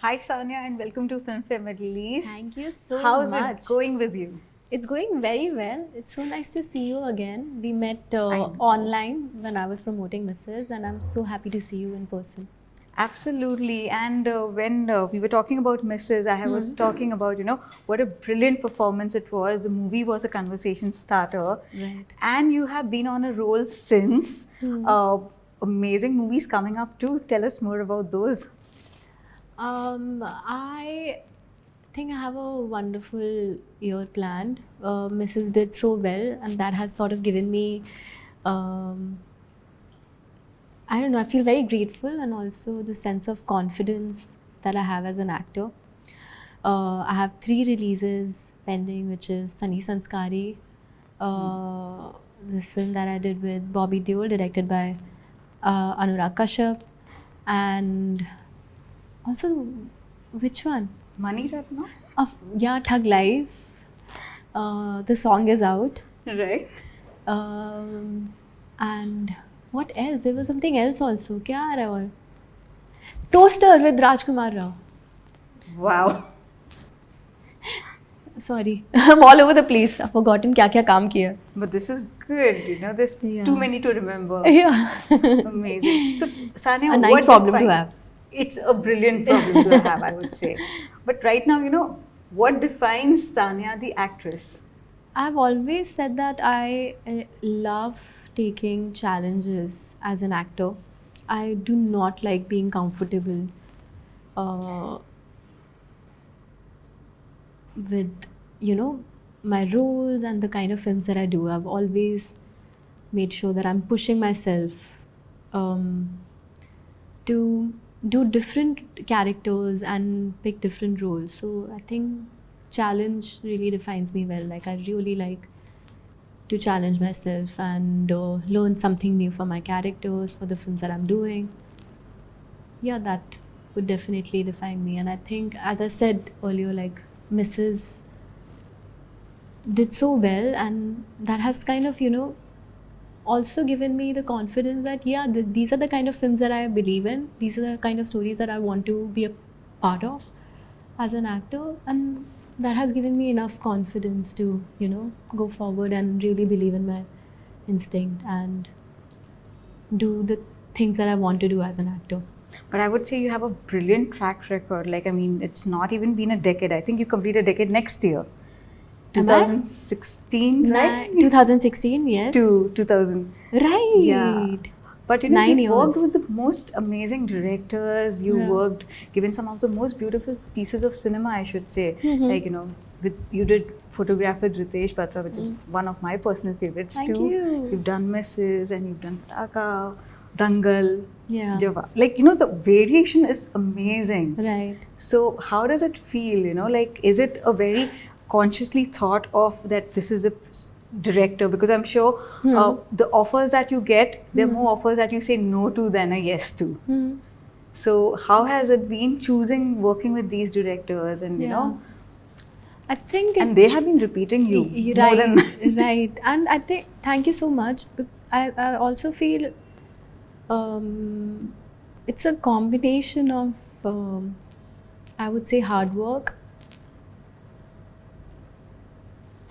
Hi Sanya and welcome to Film Fair Middle East. Thank you so How's much. it going with you? It's going very well. It's so nice to see you again. We met I know. online when I was promoting Mrs. and I'm so happy to see you in person. Absolutely. And when we were talking about Mrs., I was talking about, what a brilliant performance it was. The movie was a conversation starter. Right. And you have been on a roll since. Amazing movies coming up too. Tell us more about those. I think I have a wonderful year planned. Mrs. did so well, and that has sort of given me, I don't know, I feel very grateful and also the sense of confidence that I have as an actor. I have 3 releases pending, which is Sunny Sanskari, this film that I did with Bobby Deol, directed by Anurag Kashyap, and also, which one? Mani Ratna? Yeah, Thug Life. The song is out. Right. And what else? There was something else also. क्या आ रहा है और? Toaster with Rajkumar Rao. Wow. Sorry, I'm all over the place. I've forgotten क्या क्या काम किया. But this is good, there's Yeah. too many to remember. Yeah. Amazing. So, Sanya, A nice what problem to defines- have. It's a brilliant problem to have, I would say. But right now, what defines Sanya the actress? I've always said that I love taking challenges as an actor. I do not like being comfortable with, my roles and the kind of films that I do. I've always made sure that I'm pushing myself to do different characters and pick different roles. So I think challenge really defines me well. Like, I really like to challenge myself and learn something new for my characters, for the films that I'm doing. Yeah, that would definitely define me. And I think, as I said earlier, like, Mrs. did so well, and that has kind of, also given me the confidence that, yeah, these are the kind of films that I believe in. These are the kind of stories that I want to be a part of as an actor. And that has given me enough confidence to, go forward and really believe in my instinct and do the things that I want to do as an actor. But I would say you have a brilliant track record. Like, I mean, it's not even been a decade. I think you complete a decade next year. Am I? 2016, right? 2016, yes. To 2000. Right. Yeah. But 9 you worked years. with the most amazing directors. You worked, given some of the most beautiful pieces of cinema, I should say. Like, you did Photograph with Ritesh Batra, which is one of my personal favorites Thank too. you. You've done Mrs. and you've done Taka, Dangal, Yeah. Jawab. Like, the variation is amazing. Right. So how does it feel, like, is it a very consciously thought of that this is a director? Because I'm sure the offers that you get, there are more offers that you say no to than a yes to. So how has it been choosing working with these directors and, I think and they have been repeating you more than right, right. And I think, thank you so much. I also feel it's a combination of, I would say, hard work.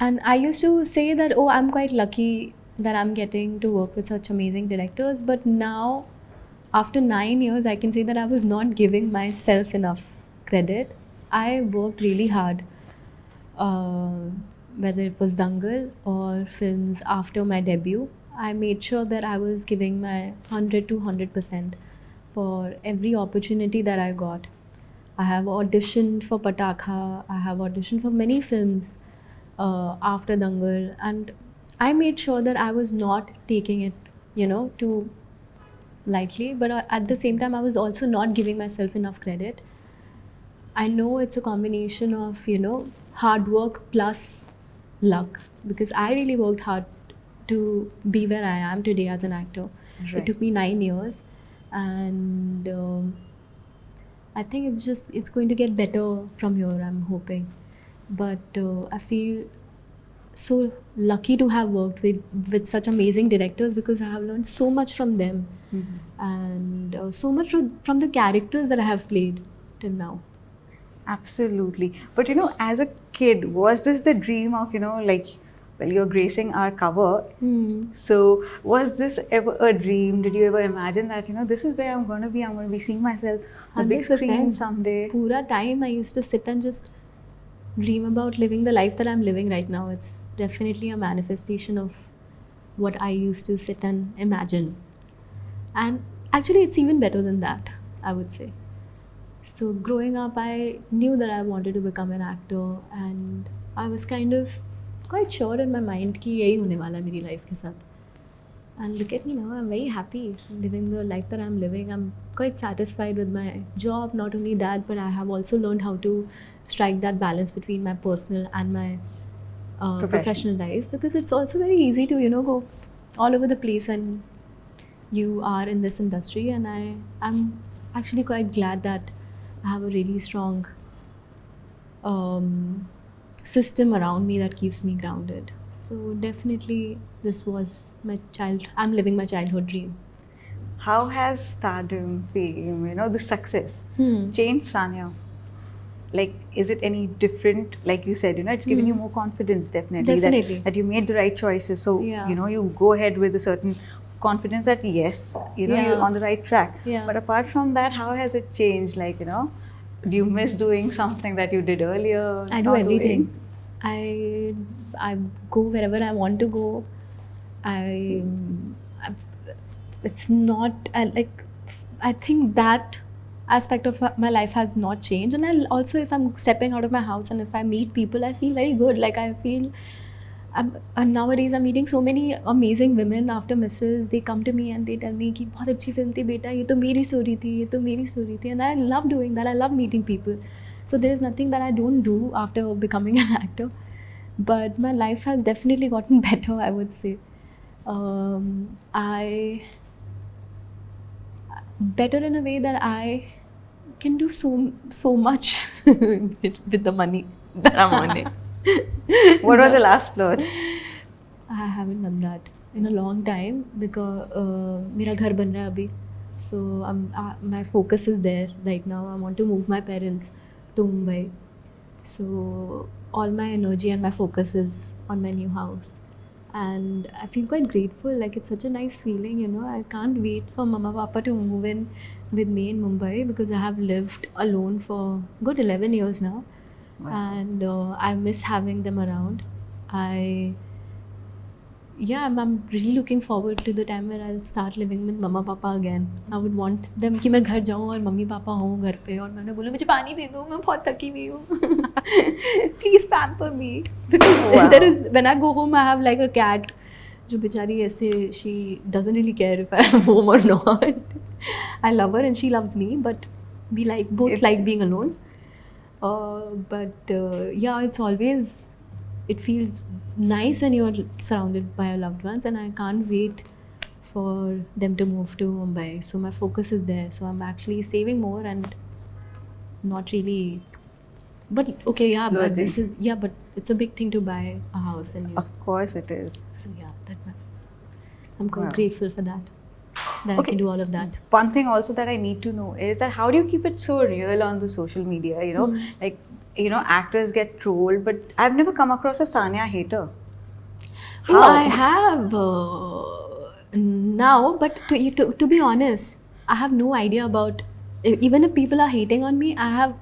And I used to say that, oh, I'm quite lucky that I'm getting to work with such amazing directors. But now, after 9 years, I can say that I was not giving myself enough credit. I worked really hard, whether it was Dangal or films after my debut. I made sure that I was giving my 100 to 100% for every opportunity that I got. I have auditioned for Patakha, I have auditioned for many films after Dangal, and I made sure that I was not taking it, too lightly, but at the same time, I was also not giving myself enough credit. I know it's a combination of, hard work plus luck, because I really worked hard to be where I am today as an actor. Right. It took me 9 years, and I think it's going to get better from here, I'm hoping. But I feel so lucky to have worked with such amazing directors, because I have learned so much from them and so much from the characters that I have played till now. Absolutely. But as a kid, was this the dream of, like, well, you're gracing our cover. So was this ever a dream? Did you ever imagine that, this is where I'm going to be? I'm going to be seeing myself on the big screen someday. Pura time I used to sit and just dream about living the life that I'm living right now. It's definitely a manifestation of what I used to sit and imagine. And actually, it's even better than that, I would say. So growing up, I knew that I wanted to become an actor, and I was kind of quite sure in my mind कि यही होने वाला है मेरी life के साथ. And look at me now, I'm very happy living the life that I'm living. I'm quite satisfied with my job. Not only that, but I have also learned how to strike that balance between my personal and my professional life, because it's also very easy to, go all over the place when you are in this industry. And I'm actually quite glad that I have a really strong system around me that keeps me grounded. So definitely this was I'm living my childhood dream. How has stardom, fame, the success changed Sania? Like, is it any different? Like you said, it's given you more confidence, definitely. That you made the right choices. So, you go ahead with a certain confidence that yes, you're on the right track. Yeah. But apart from that, how has it changed? Like, do you miss doing something that you did earlier? I do everything. I go wherever I want to go. It's not like, I think that aspect of my life has not changed. And I also, if I'm stepping out of my house and if I meet people, I feel very good. Like I feel, and nowadays I'm meeting so many amazing women after Mrs. They come to me and they tell me कि बहुत अच्छी film थी बेटा, ये तो मेरी story थी, ये तो मेरी story थी. And I love doing that. I love meeting people. So there is nothing that I don't do after becoming an actor. But my life has definitely gotten better, I would say. Better in a way that I can do so much with the money that I'm earning. What was the last splurge? I haven't done that in a long time because मेरा घर बन रहा है अभी. So my focus is there right now. I want to move my parents to Mumbai. So all my energy and my focus is on my new house. And I feel quite grateful. Like it's such a nice feeling, I can't wait for Mama Papa to move in with me in Mumbai because I have lived alone for good 11 years now. Wow. And I miss having them around. I'm really looking forward to the time where I'll start living with Mama Papa again. I would want them कि मैं घर जाऊँ और mummy papa हों घर पे और मैं उन्हें बोलूँ मुझे पानी दे दो मैं बहुत थकी हुई हूँ. Please pamper me because when I go home I have like a cat जो बेचारी ऐसे she doesn't really care if I'm home or not. I love her and she loves me, but we both like being alone. It's always, it feels nice when you're surrounded by your loved ones, and I can't wait for them to move to Mumbai. So my focus is there. So I'm actually saving more and not really. But okay, but but it's a big thing to buy a house in New York. Of course it is. So I'm quite grateful for that. That I can do all of that. One thing also that I need to know is that how do you keep it so real on the social media? Like, actors get trolled, but I've never come across a Sania hater. How? I have now, but to be honest, I have no idea about, even if people are hating on me, I have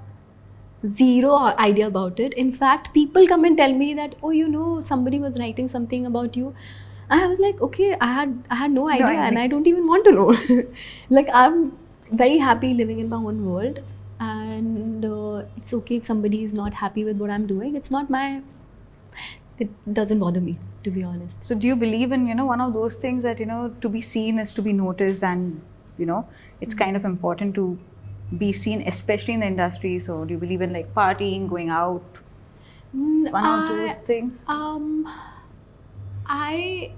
zero idea about it. In fact, people come and tell me that, oh, somebody was writing something about you. I was like, okay, I had no idea, and I don't even want to know. Like, I'm very happy living in my own world, and it's okay if somebody is not happy with what I'm doing. It doesn't bother me, to be honest. So do you believe in, one of those things that, to be seen is to be noticed, and, it's kind of important to be seen, especially in the industry. So do you believe in like partying, going out? One of those things? I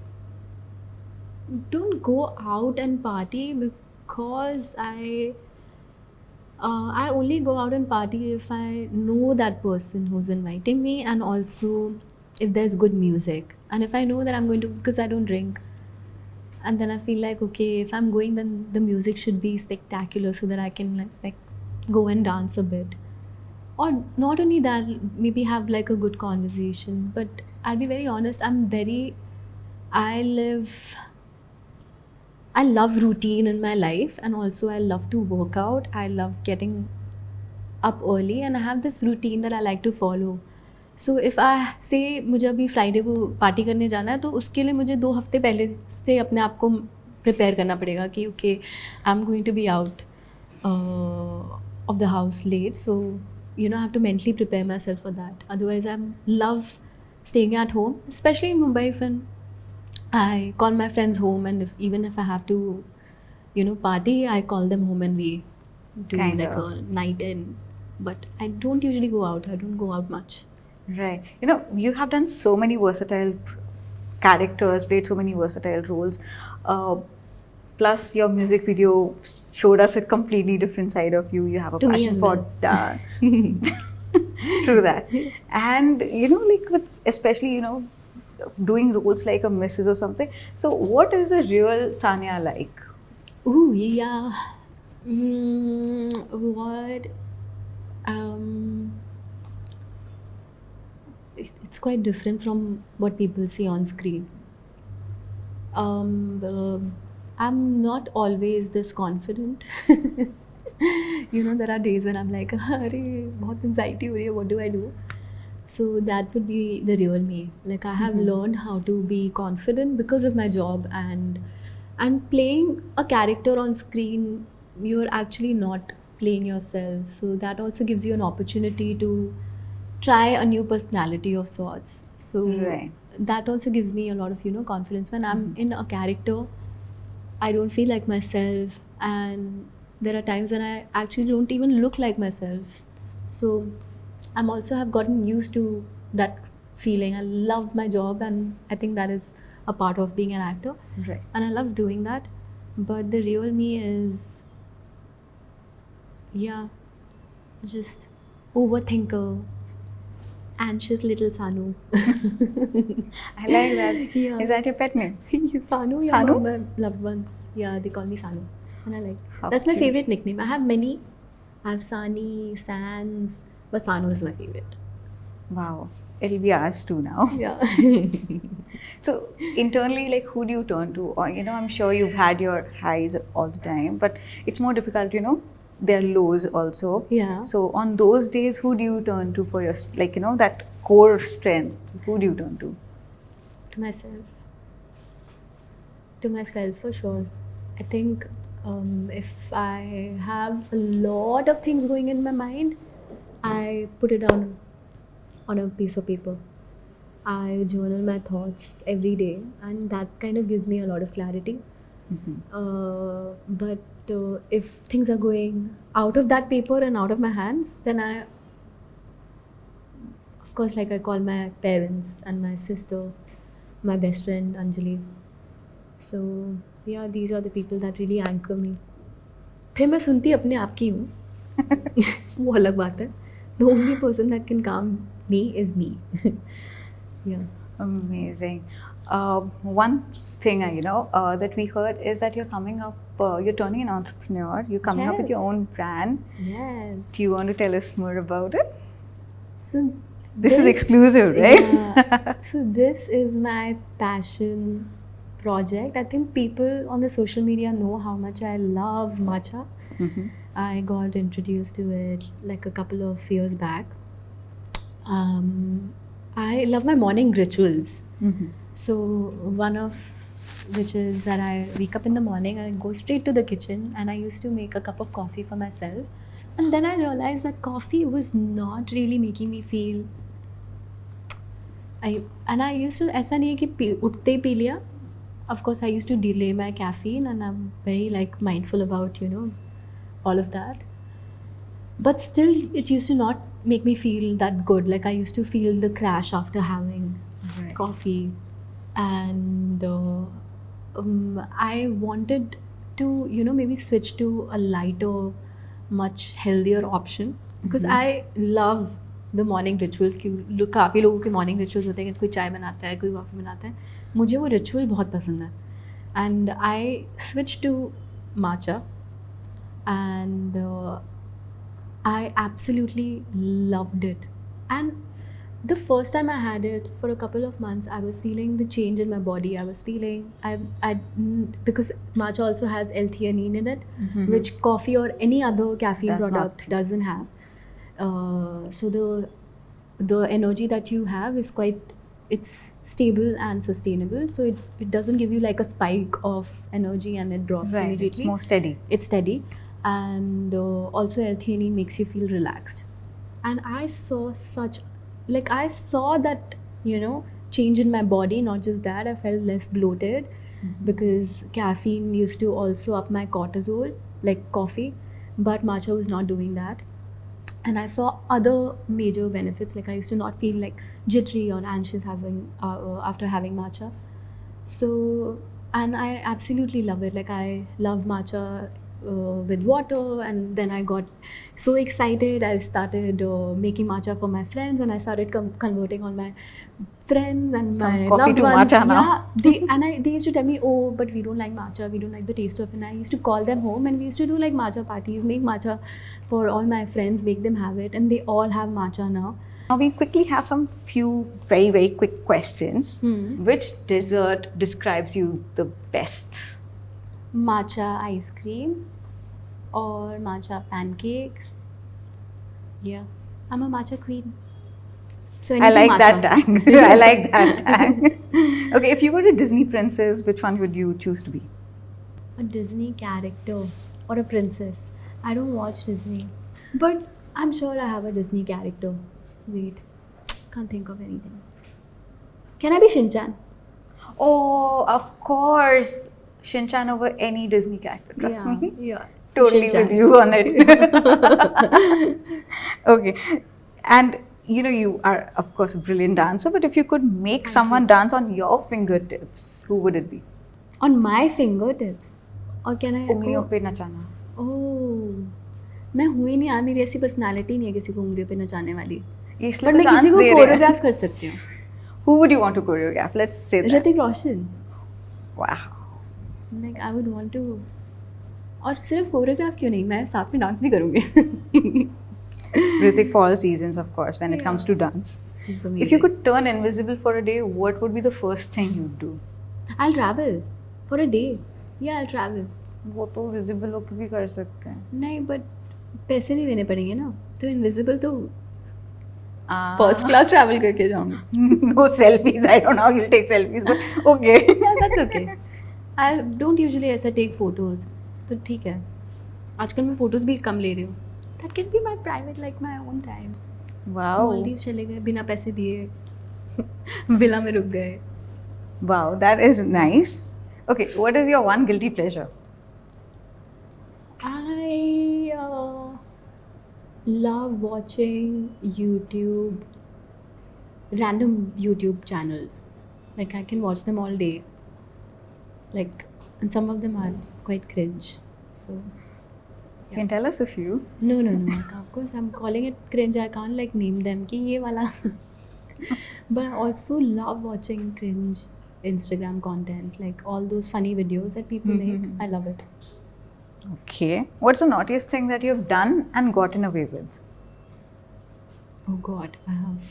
don't go out and party because I only go out and party if I know that person who's inviting me, and also if there's good music, and if I know that I'm going to, because I don't drink, and then I feel like, okay, if I'm going, then the music should be spectacular so that I can like go and dance a bit. or not only that, maybe have like a good conversation. But I'll be very honest, I live, I love routine in my life, and also I love to work out. I love getting up early, and I have this routine that I like to follow. So if I say मुझे अभी Friday को party करने जाना है, तो उसके लिए मुझे 2 हफ्ते पहले से अपने आप को प्रिपेयर करना पड़ेगा कि okay, I am going to be out of the house late. So I have to mentally prepare myself for that. Otherwise, I love staying at home, especially in Mumbai. When I call my friends home, and even if I have to party, I call them home and we do Kind like of. a night in. But I don't usually go out. I don't go out much. Right. You have done so many versatile characters, played so many versatile roles. Plus, your music video showed us a completely different side of you. You have a To me passion as for well. dance. True that. And, like with, especially, doing roles like a Mrs. or something. So, what is the real Sania like? Ooh, yeah. What? It's quite different from what people see on screen. I'm not always this confident. There are days when I'm like, "Arey, बहुत anxiety हो रही है. What do I do?" So that would be the real me. Like I have learned how to be confident because of my job, and playing a character on screen, you're actually not playing yourself. So that also gives you an opportunity to try a new personality of sorts. So Right. that also gives me a lot of confidence. When I'm in a character, I don't feel like myself, and there are times when I actually don't even look like myself. So I'm also have gotten used to that feeling. I love my job, and I think that is a part of being an actor, Right. and I love doing that. But the real me is, just overthinker, anxious little Sanu. I like that. Yeah. Is that your pet name? Sanu, yeah, Sanu? one of my loved ones. Yeah, they call me Sanu, and I like. How That's my cute. favorite nickname. I have many. I have Sani, Sans, but Sanu is my favorite. Wow. It'll be ours too now. Yeah. So internally, like, who do you turn to? Or, I'm sure you've had your highs all the time, but it's more difficult, there are lows also. Yeah. So on those days, who do you turn to for your, like, that core strength? Who do you turn to? To myself. To myself, for sure. I think if I have a lot of things going in my mind, I put it down on a piece of paper. I journal my thoughts every day, and that kind of gives me a lot of clarity. But if things are going out of that paper and out of my hands, then of course, like I call my parents and my sister, my best friend Anjali. So yeah, these are the people that really anchor me. फिर मैं सुनती अपने आप की हूँ. वो अलग बात है. The only person that can calm me is me. Yeah. Amazing. One thing, that we heard is that you're coming up, you're turning an entrepreneur, you're coming up with your Yes. own brand. Yes. Do you want to tell us more about it? So This is exclusive, right? Yeah. So this is my passion project. I think people on the social media know how much I love matcha. I got introduced to it like a couple of years back. I love my morning rituals. So one of which is that I wake up in the morning, I go straight to the kitchen, and I used to make a cup of coffee for myself. And then I realized that coffee was not really making me feel. I used to ऐसा नहीं है कि उठते ही P लिया. Of course, I used to delay my caffeine, and I'm very like mindful about all of that. But still, it used to not make me feel that good. Like I used to feel the crash after having Right. coffee, and I wanted to maybe switch to a lighter, much healthier option, because I love the morning ritual. काफ़ी लोगों के morning rituals होते हैं कि कोई चाय बनाता है, कोई कॉफ़ी बनाता है. मुझे वो ritual बहुत पसंद है, and I switched to matcha, and I absolutely loved it. And the first time I had it, for a couple of months, I was feeling the change in my body. I was feeling, because matcha also has L-theanine in it, which coffee or any other caffeine Does not. product doesn't have. So the energy that you have is it's stable and sustainable. So it doesn't give you like a spike of energy and it drops Right. immediately. It's more steady. It's steady, and also L-theanine makes you feel relaxed. And I saw I saw that, change in my body. Not just that, I felt less bloated because caffeine used to also up my cortisol, like coffee, but matcha was not doing that. And I saw other major benefits, like I used to not feel like jittery or anxious after having matcha. So, and I absolutely love it. Like I love matcha with water, and then I got so excited. I started making matcha for my friends, and I started converting all my friends and From my coffee loved to ones. matcha now. Yeah, they used to tell me, oh, but we don't like matcha. We don't like the taste of it. And I used to call them home, and we used to do like matcha parties, make matcha for all my friends, make them have it, and they all have matcha now. Now we quickly have some few very, very quick questions. Which dessert describes you the best? Matcha ice cream or matcha pancakes. Yeah, I'm a matcha queen. So I anything like that matcha. tang. I like that tang. Okay, if you were a Disney princess, which one would you choose to be? A Disney character or a princess. I don't watch Disney, but I'm sure I have a Disney character. Wait, can't think of anything. Can I be Shin-chan? Oh, of course. Shin-chan over any Disney character. Trust me. Yeah. Totally Shin-chan. with you on it. Okay. And you are, of course, a brilliant dancer, but if you could make someone dance on your fingertips, who would it be? On my fingertips? Or can I? उंगलियों पे नचाना. Oh, मैं हुई नहीं यार, मेरी ऐसी personality नहीं है किसी को उंगलियों पे नचाने वाली. ये इसलिए बट तो मैं किसी chance को दे रहे हैं. कोरियोग्राफ कर सकती हूँ. Who would you want to choreograph? Let's say that. Hrithik Roshan. Wow. Like I would want to. और सिर्फ कोरियोग्राफ क्यों नहीं, मैं साथ में डांस भी करूँगी. Hrithik for all seasons, of course, when it comes to dance. If you could turn invisible for a day, what would be the first thing you'd do? I'll travel for a day. Yeah, I'll travel. वो तो visible होके भी कर सकते हैं. नहीं, but पैसे नहीं देने पड़ेंगे ना, तो इनविजिबल तो First क्लास ट्रैवल करके जाऊँगी. No selfies. I don't know how you'll take selfies, but okay. Yeah, that's okay. I don't usually ऐसा take photos, तो ठीक है. आजकल मैं photos भी कम ले रही हूँ. That can be my private, like my own time. Wow. Maldives चले गए बिना पैसे दिए. विला में रुक गए. Wow, that is nice. Okay, what is your one guilty pleasure? I love watching random YouTube channels. Like I can watch them all day. Like, and some of them are quite cringe. So, You can tell us a few. no. Like, of course, I'm calling it cringe. I can't like name them. Ki ye wala. But I also love watching cringe Instagram content. Like all those funny videos that people make. I love it. Okay. What's the naughtiest thing that you've done and gotten away with? Oh God, I have.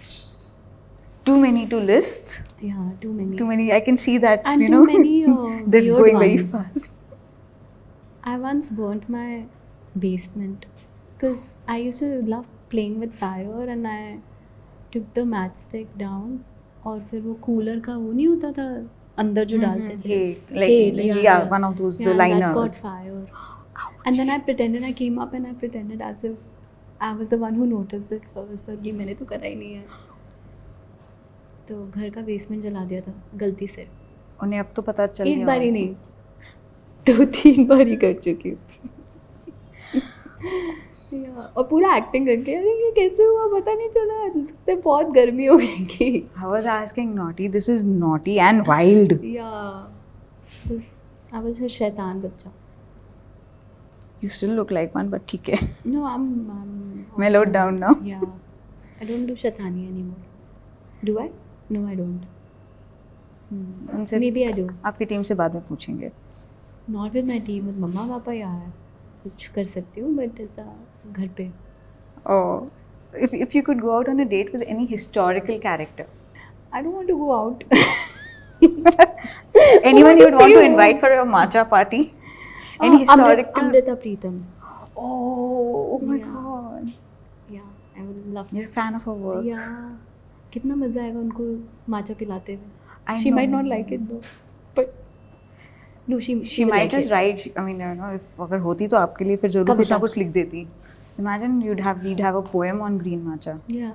Too many to list. Yeah, too many. Too many. I can see that, And you too know, many they're weird going very ones. fast. I once burnt my basement because I used to love playing with fire and I took the matchstick down और फिर वो cooler का वो नहीं होता था अंदर जो डालते थे Hay, like, one of those, the liners. that got fire. And then I pretended, I came up and I pretended as if I was the one who noticed it first और ये मैंने तो करा ही नहीं है. तो घर का बेसमेंट जला दिया था गलती से. उन्हें अब तो पता चल एक गया बार ही होगा. नहीं 2-3 बार ही कर चुकी हूँ. और पूरा एक्टिंग करके अरे ये कैसे हुआ पता नहीं चला तो बहुत गर्मी हो गई कि I was asking naughty. This is naughty and wild. I was a शैतान बच्चा. You still look like one, but ठीक है. No, I'm Mellowed down now. Yeah, I don't do शैतानी anymore. Do I? No, I don't. उनसे Maybe I do. आपकी team से बाद में पूछेंगे. Not with my team, with मम्मा पापा. Yeah, कुछ कर सकती हूँ but ऐसा घर पे. Oh, if you could go out on a date with any historical character, I don't want to go out. anyone you would want to see you. invite for a matcha party? Any historical? Amrita Preetham. Oh my Yeah. god, Yeah, I would love. you're a fan of her work. Yeah, कितना मजा आएगा उनको माचा पिलाते हुए. I She might know. not like it though, but no, she She will might like just it. write. I mean, you know, if अगर होती तो आपके लिए फिर जरूर कब कुछ ना तक? कुछ लिख देती. Imagine we'd have a poem on green matcha. Yeah.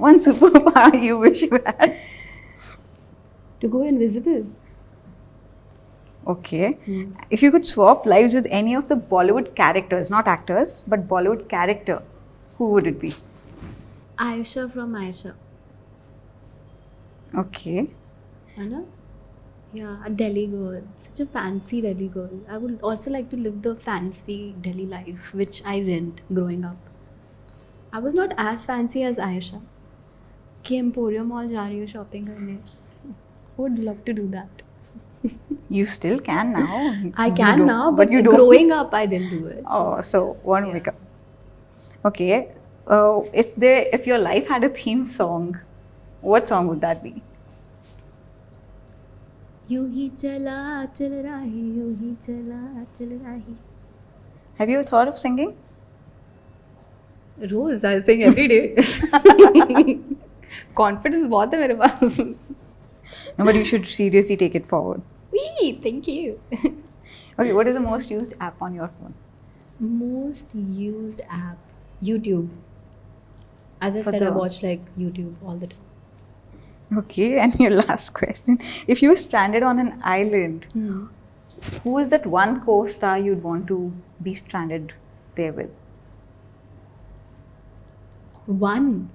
One superpower you wish you had. To go invisible. Okay. Hmm. If you could swap lives with any of the Bollywood characters, not actors, but Bollywood character, who would it be? Aisha from Aisha. Okay. है ना? Yeah, a Delhi girl. Such a fancy Delhi girl. I would also like to live the fancy Delhi life which I rent growing up. I was not as fancy as Aisha. कि Emporium Mall जा रही हूँ shopping करने. Would love to do that. You still can now. I You can don't- now, but you don't. growing up I didn't do it. So. Oh, so one Yeah. wake up. Okay. If your life had a theme song, what song would that be? यूं ही चला चल राही, यूं ही चला चल राही. Have you thought of singing? Rose I sing every day. Confidence बहुत है मेरे पास. No, but you should seriously take it forward. Wee, thank you. Okay, what is the most used app on your phone? Most used app, YouTube. As I For said, I the- watch like YouTube all the time. Okay, and your last question. If you were stranded on an island, who is that one co-star you'd want to be stranded there with? One.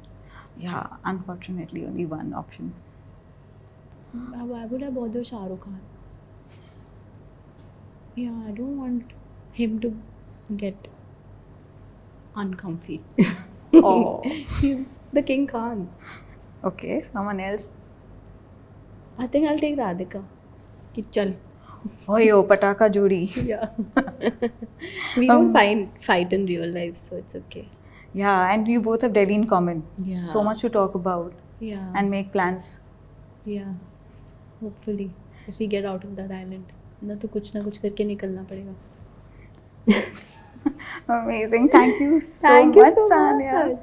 Yeah, unfortunately, only one option. Why would I bother Shah Rukh Khan? Yeah, I don't want him to get uncomfy. Oh, He's the King Khan. okay, someone else. I think I'll take Radhika. Ki chal. Oh, yo, Pataka Jodi. Yeah. We don't fight in real life, so it's okay. Yeah, and you both have Delhi in common. Yeah. So much to talk about Yeah. and make plans. Yeah. Hopefully, if we get out of that island, ना कुछ करके निकलना पड़ेगा. Amazing. Thank you so Thank you much, so Sanya. much.